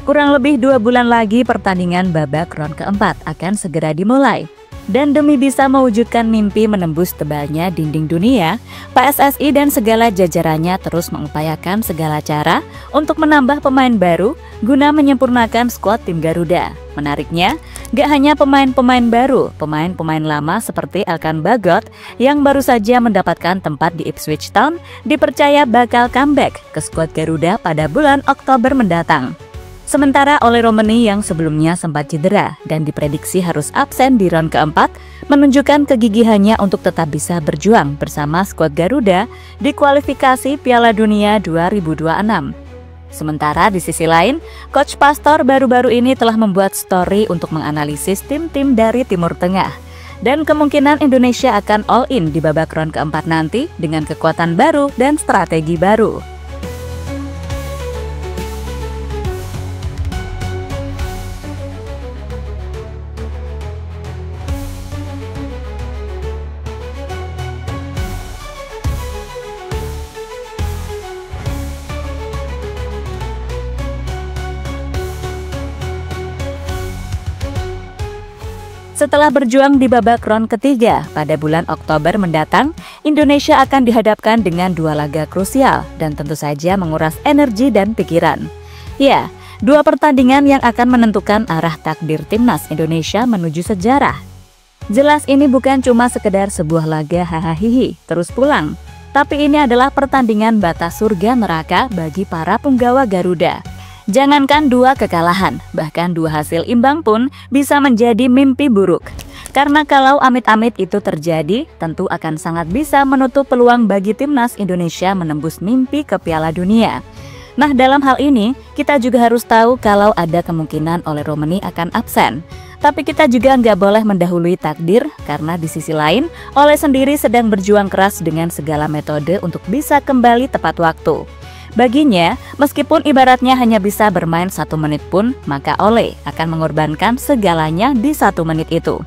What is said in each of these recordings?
Kurang lebih 2 bulan lagi pertandingan babak ron keempat akan segera dimulai. Dan demi bisa mewujudkan mimpi menembus tebalnya dinding dunia, PSSI dan segala jajarannya terus mengupayakan segala cara untuk menambah pemain baru guna menyempurnakan skuad tim Garuda. Menariknya, gak hanya pemain-pemain baru, pemain-pemain lama seperti Elkan Bagot yang baru saja mendapatkan tempat di Ipswich Town dipercaya bakal comeback ke skuad Garuda pada bulan Oktober mendatang. Sementara Oleh Romeni yang sebelumnya sempat cedera dan diprediksi harus absen di round keempat, menunjukkan kegigihannya untuk tetap bisa berjuang bersama skuad Garuda di kualifikasi Piala Dunia 2026. Sementara di sisi lain, Coach Pastor baru-baru ini telah membuat story untuk menganalisis tim-tim dari Timur Tengah. Dan kemungkinan Indonesia akan all in di babak round keempat nanti dengan kekuatan baru dan strategi baru. Setelah berjuang di babak round ketiga pada bulan Oktober mendatang, Indonesia akan dihadapkan dengan 2 laga krusial dan tentu saja menguras energi dan pikiran. Ya, 2 pertandingan yang akan menentukan arah takdir timnas Indonesia menuju sejarah. Jelas ini bukan cuma sekedar sebuah laga hahaha terus pulang, tapi ini adalah pertandingan batas surga neraka bagi para punggawa Garuda. Jangankan 2 kekalahan, bahkan 2 hasil imbang pun bisa menjadi mimpi buruk. Karena kalau amit-amit itu terjadi, tentu akan sangat bisa menutup peluang bagi timnas Indonesia menembus mimpi ke Piala Dunia. Nah, dalam hal ini, kita juga harus tahu kalau ada kemungkinan Oleh Romeni akan absen. Tapi kita juga nggak boleh mendahului takdir, karena di sisi lain, Oleh sendiri sedang berjuang keras dengan segala metode untuk bisa kembali tepat waktu. Baginya, meskipun ibaratnya hanya bisa bermain 1 menit pun, maka Oleh akan mengorbankan segalanya di 1 menit itu.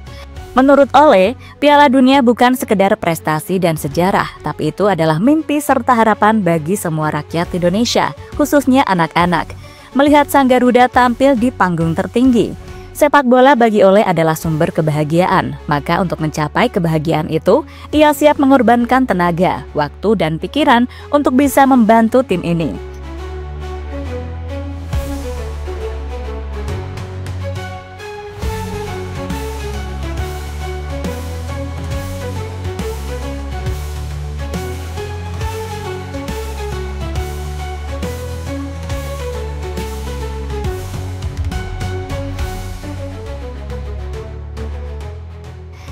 Menurut Oleh, Piala Dunia bukan sekedar prestasi dan sejarah, tapi itu adalah mimpi serta harapan bagi semua rakyat Indonesia, khususnya anak-anak. Melihat sang Garuda tampil di panggung tertinggi, sepak bola bagi Oleh adalah sumber kebahagiaan, maka untuk mencapai kebahagiaan itu, ia siap mengorbankan tenaga, waktu, dan pikiran untuk bisa membantu tim ini.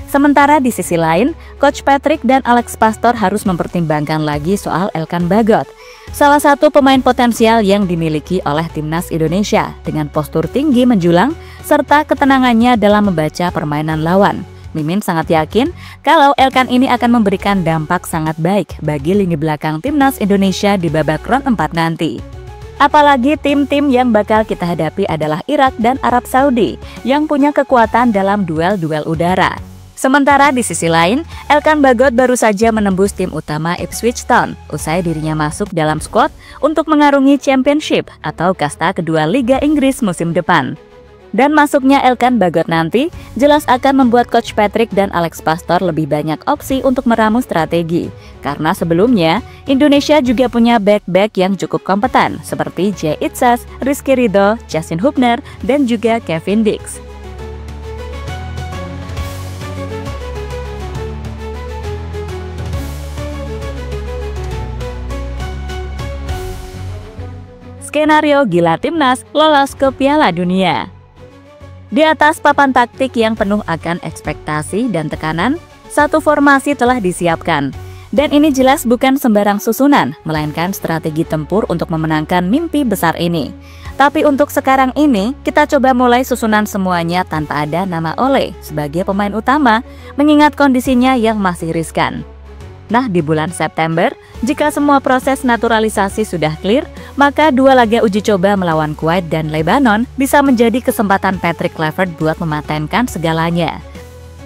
Sementara di sisi lain, Coach Patrick dan Alex Pastor harus mempertimbangkan lagi soal Elkan Bagot, salah satu pemain potensial yang dimiliki oleh timnas Indonesia dengan postur tinggi menjulang serta ketenangannya dalam membaca permainan lawan. Mimin sangat yakin kalau Elkan ini akan memberikan dampak sangat baik bagi lini belakang timnas Indonesia di babak round 4 nanti. Apalagi tim-tim yang bakal kita hadapi adalah Irak dan Arab Saudi yang punya kekuatan dalam duel-duel udara. Sementara di sisi lain, Elkan Bagot baru saja menembus tim utama Ipswich Town usai dirinya masuk dalam skuad untuk mengarungi Championship atau kasta kedua Liga Inggris musim depan. Dan masuknya Elkan Bagot nanti jelas akan membuat Coach Patrick dan Alex Pastor lebih banyak opsi untuk meramu strategi. Karena sebelumnya, Indonesia juga punya back-back yang cukup kompeten seperti Jay Itzas, Rizky Ridho, Justin Hubner, dan juga Kevin Dix. Skenario gila timnas lolos ke Piala Dunia. Di atas papan taktik yang penuh akan ekspektasi dan tekanan, satu formasi telah disiapkan. Dan ini jelas bukan sembarang susunan, melainkan strategi tempur untuk memenangkan mimpi besar ini. Tapi untuk sekarang ini, kita coba mulai susunan semuanya tanpa ada nama Oleh sebagai pemain utama, mengingat kondisinya yang masih riskan. Nah, di bulan September, jika semua proses naturalisasi sudah clear, maka 2 laga uji coba melawan Kuwait dan Lebanon bisa menjadi kesempatan Patrick Kluivert buat mematenkan segalanya.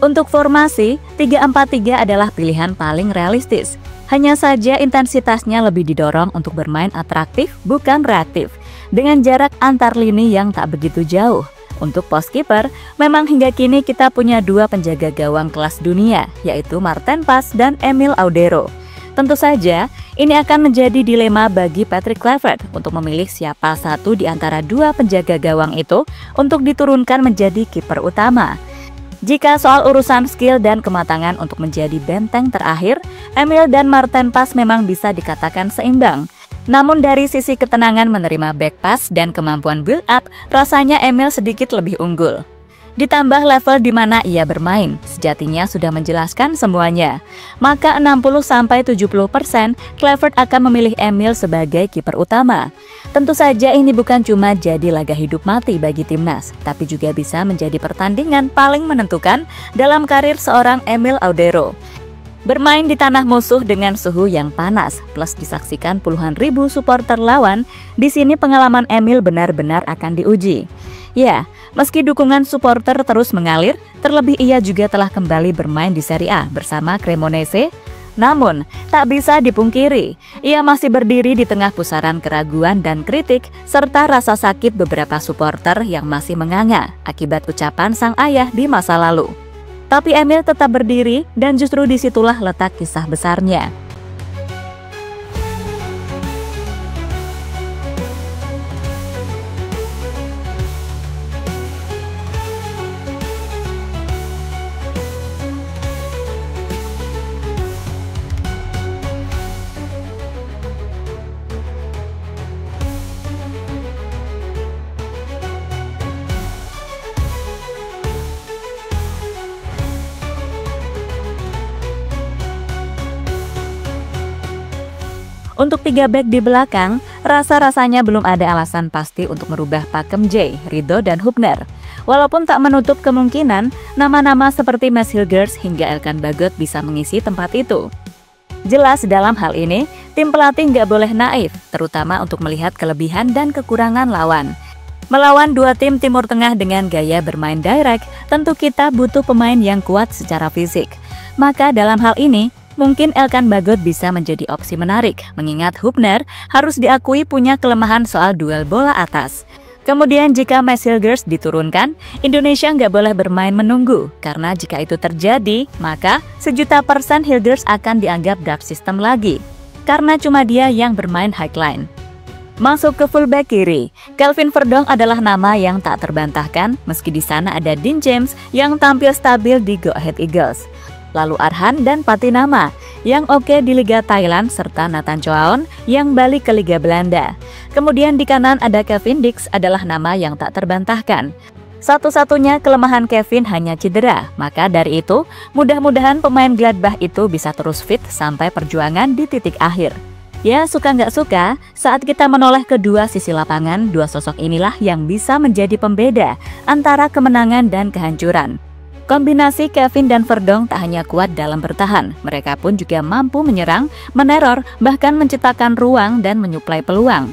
Untuk formasi, 3-4-3 adalah pilihan paling realistis. Hanya saja intensitasnya lebih didorong untuk bermain atraktif, bukan reaktif. dengan jarak antar lini yang tak begitu jauh. Untuk pos kiper, memang hingga kini kita punya dua penjaga gawang kelas dunia, yaitu Maarten Paes dan Emil Audero. Tentu saja, ini akan menjadi dilema bagi Patrick Kluivert untuk memilih siapa satu di antara dua penjaga gawang itu untuk diturunkan menjadi kiper utama. Jika soal urusan skill dan kematangan untuk menjadi benteng terakhir, Emil dan Maarten Paes memang bisa dikatakan seimbang. Namun dari sisi ketenangan menerima back pass dan kemampuan build up, rasanya Emil sedikit lebih unggul. Ditambah level di mana ia bermain, sejatinya sudah menjelaskan semuanya. Maka 60-70% Kluivert akan memilih Emil sebagai kiper utama. Tentu saja ini bukan cuma jadi laga hidup mati bagi timnas, tapi juga bisa menjadi pertandingan paling menentukan dalam karir seorang Emil Audero. Bermain di tanah musuh dengan suhu yang panas, plus disaksikan puluhan ribu supporter lawan, di sini pengalaman Emil benar-benar akan diuji. Ya, meski dukungan supporter terus mengalir, terlebih ia juga telah kembali bermain di Serie A bersama Cremonese. Namun, tak bisa dipungkiri, ia masih berdiri di tengah pusaran keraguan dan kritik, serta rasa sakit beberapa supporter yang masih menganga akibat ucapan sang ayah di masa lalu. Tapi Emil tetap berdiri dan justru disitulah letak kisah besarnya. Untuk 3 bek di belakang, rasa-rasanya belum ada alasan pasti untuk merubah pakem J, Ridho, dan Hubner. Walaupun tak menutup kemungkinan, nama-nama seperti Mads Hilgers hingga Elkan Bagot bisa mengisi tempat itu. Jelas dalam hal ini, tim pelatih nggak boleh naif, terutama untuk melihat kelebihan dan kekurangan lawan. Melawan dua tim Timur Tengah dengan gaya bermain direct, tentu kita butuh pemain yang kuat secara fisik. Maka dalam hal ini, mungkin Elkan Bagot bisa menjadi opsi menarik, mengingat Hubner harus diakui punya kelemahan soal duel bola atas. Kemudian jika Mads Hilgers diturunkan, Indonesia nggak boleh bermain menunggu, karena jika itu terjadi, maka 1.000.000% Hilgers akan dianggap dark system lagi, karena cuma dia yang bermain high line. Masuk ke fullback kiri, Kelvin Verdonk adalah nama yang tak terbantahkan, meski di sana ada Dean James yang tampil stabil di Go Ahead Eagles. Lalu Arhan dan Patinama yang oke di Liga Thailand, serta Nathan Choaon yang balik ke Liga Belanda. Kemudian di kanan ada Kevin Dix adalah nama yang tak terbantahkan. Satu-satunya kelemahan Kevin hanya cedera, maka dari itu mudah-mudahan pemain Gladbach itu bisa terus fit sampai perjuangan di titik akhir. Ya, suka nggak suka, saat kita menoleh kedua sisi lapangan, dua sosok inilah yang bisa menjadi pembeda antara kemenangan dan kehancuran. Kombinasi Kevin dan Verdonk tak hanya kuat dalam bertahan, mereka pun juga mampu menyerang, meneror, bahkan menciptakan ruang dan menyuplai peluang.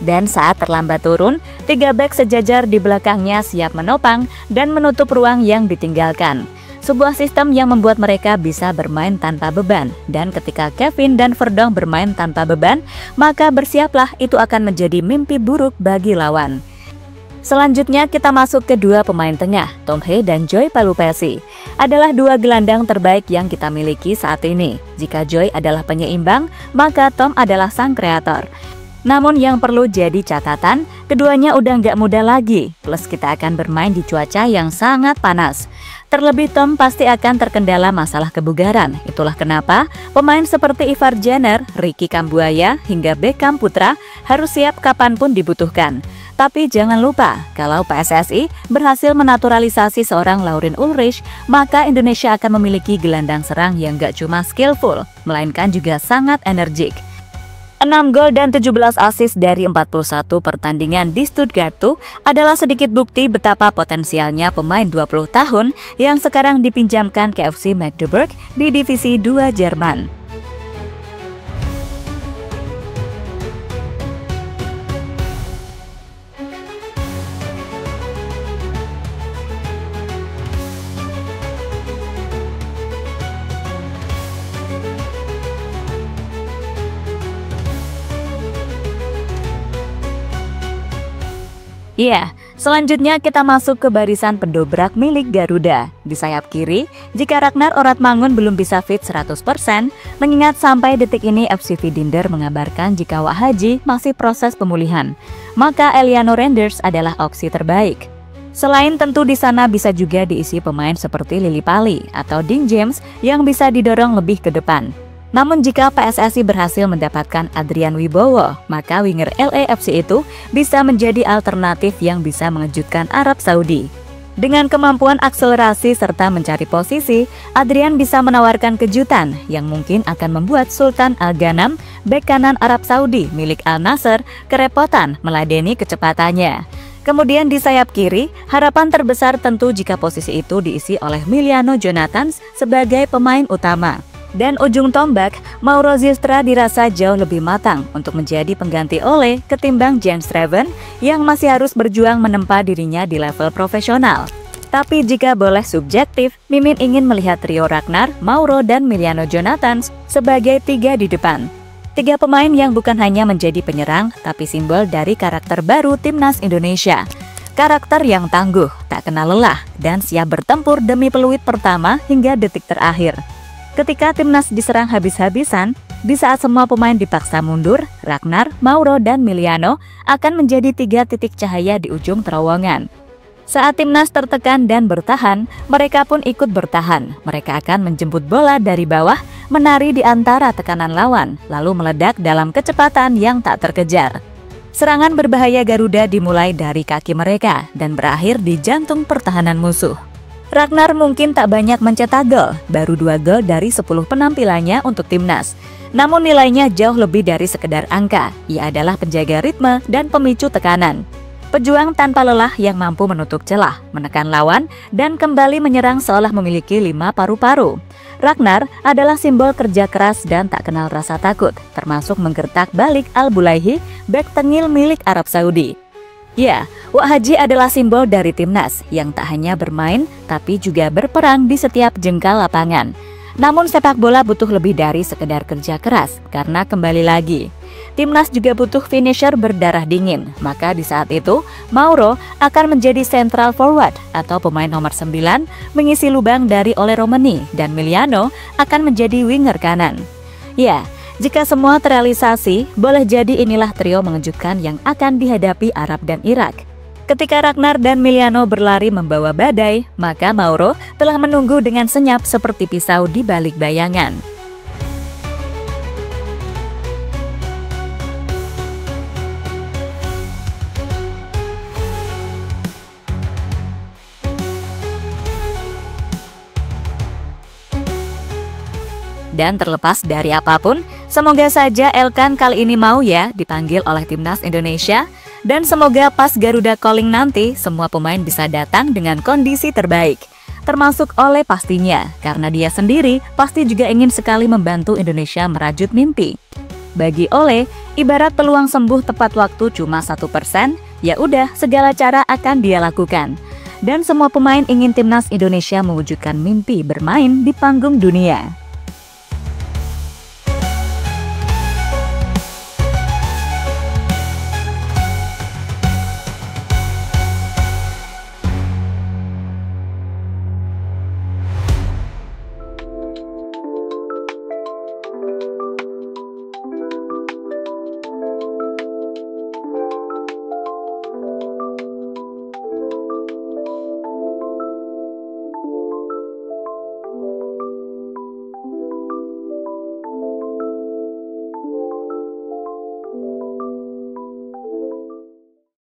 Dan saat terlambat turun, 3 bek sejajar di belakangnya siap menopang dan menutup ruang yang ditinggalkan. Sebuah sistem yang membuat mereka bisa bermain tanpa beban, dan ketika Kevin dan Verdonk bermain tanpa beban, maka bersiaplah itu akan menjadi mimpi buruk bagi lawan. Selanjutnya kita masuk ke dua pemain tengah, Tom Hee dan Joy Palupesi. Adalah dua gelandang terbaik yang kita miliki saat ini. Jika Joy adalah penyeimbang, maka Tom adalah sang kreator. Namun yang perlu jadi catatan, keduanya udah nggak muda lagi, plus kita akan bermain di cuaca yang sangat panas. Terlebih Tom pasti akan terkendala masalah kebugaran. Itulah kenapa pemain seperti Ivar Jenner, Ricky Kambuaya, hingga Beckham Putra harus siap kapanpun dibutuhkan. Tapi jangan lupa, kalau PSSI berhasil menaturalisasi seorang Laurin Ulrich, maka Indonesia akan memiliki gelandang serang yang gak cuma skillful, melainkan juga sangat energik. 6 gol dan 17 assist dari 41 pertandingan di Stuttgart itu adalah sedikit bukti betapa potensialnya pemain 20 tahun yang sekarang dipinjamkan ke FC Magdeburg di Divisi 2 Jerman. Iya, selanjutnya kita masuk ke barisan pendobrak milik Garuda. Di sayap kiri, jika Ragnar Oratmangun belum bisa fit 100%, mengingat sampai detik ini FCV Dinder mengabarkan jika Wak Haji masih proses pemulihan, maka Eliano Renders adalah opsi terbaik. Selain tentu di sana bisa juga diisi pemain seperti Lily Pali atau Ding James yang bisa didorong lebih ke depan. Namun jika PSSI berhasil mendapatkan Adrian Wibowo, maka winger LAFC itu bisa menjadi alternatif yang bisa mengejutkan Arab Saudi. Dengan kemampuan akselerasi serta mencari posisi, Adrian bisa menawarkan kejutan yang mungkin akan membuat Sultan Al Ghanam, bek kanan Arab Saudi milik Al Nassr, kerepotan meladeni kecepatannya. Kemudian di sayap kiri, harapan terbesar tentu jika posisi itu diisi oleh Miliano Jonathans sebagai pemain utama. Dan ujung tombak, Mauro Zystra dirasa jauh lebih matang untuk menjadi pengganti Ole ketimbang Jens Streven yang masih harus berjuang menempa dirinya di level profesional. Tapi jika boleh subjektif, Mimin ingin melihat trio Ragnar, Mauro, dan Miliano Jonathans sebagai tiga di depan. Tiga pemain yang bukan hanya menjadi penyerang, tapi simbol dari karakter baru Timnas Indonesia. Karakter yang tangguh, tak kenal lelah, dan siap bertempur demi peluit pertama hingga detik terakhir. Ketika Timnas diserang habis-habisan, di saat semua pemain dipaksa mundur, Ragnar, Mauro, dan Miliano akan menjadi tiga titik cahaya di ujung terowongan. Saat Timnas tertekan dan bertahan, mereka pun ikut bertahan. Mereka akan menjemput bola dari bawah, menari di antara tekanan lawan, lalu meledak dalam kecepatan yang tak terkejar. Serangan berbahaya Garuda dimulai dari kaki mereka dan berakhir di jantung pertahanan musuh. Ragnar mungkin tak banyak mencetak gol, baru 2 gol dari 10 penampilannya untuk Timnas. Namun nilainya jauh lebih dari sekedar angka. Ia adalah penjaga ritme dan pemicu tekanan. Pejuang tanpa lelah yang mampu menutup celah, menekan lawan, dan kembali menyerang seolah memiliki 5 paru-paru. Ragnar adalah simbol kerja keras dan tak kenal rasa takut, termasuk menggertak balik Al-Bulaihi, bek tengil milik Arab Saudi. Ya, Wak Haji adalah simbol dari Timnas yang tak hanya bermain tapi juga berperang di setiap jengkal lapangan. Namun sepak bola butuh lebih dari sekedar kerja keras karena kembali lagi, Timnas juga butuh finisher berdarah dingin. Maka di saat itu, Mauro akan menjadi central forward atau pemain nomor 9 mengisi lubang dari Ole Romani dan Miliano akan menjadi winger kanan. Ya, jika semua terrealisasi, boleh jadi inilah trio mengejutkan yang akan dihadapi Arab dan Irak. Ketika Ragnar dan Miliano berlari membawa badai, maka Mauro telah menunggu dengan senyap seperti pisau di balik bayangan. Dan terlepas dari apapun, semoga saja Elkan kali ini mau ya dipanggil oleh Timnas Indonesia. Dan semoga pas Garuda calling nanti, semua pemain bisa datang dengan kondisi terbaik. Termasuk Ole pastinya, karena dia sendiri pasti juga ingin sekali membantu Indonesia merajut mimpi. Bagi Ole, ibarat peluang sembuh tepat waktu cuma 1%, ya udah segala cara akan dia lakukan. Dan semua pemain ingin Timnas Indonesia mewujudkan mimpi bermain di panggung dunia.